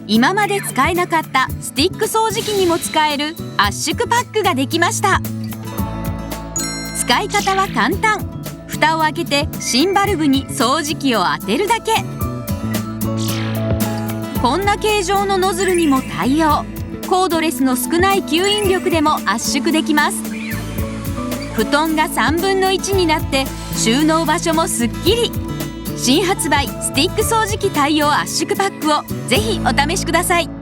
今まで使えなかったスティック掃除機にも使える圧縮パックができました。使い方は簡単。蓋を開けて新バルブに掃除機を当てるだけ。こんな形状のノズルにも対応。コードレスの少ない吸引力でも圧縮できます。布団が3分の1になって収納場所もすっきり。新発売スティック掃除機対応圧縮パックをぜひお試しください。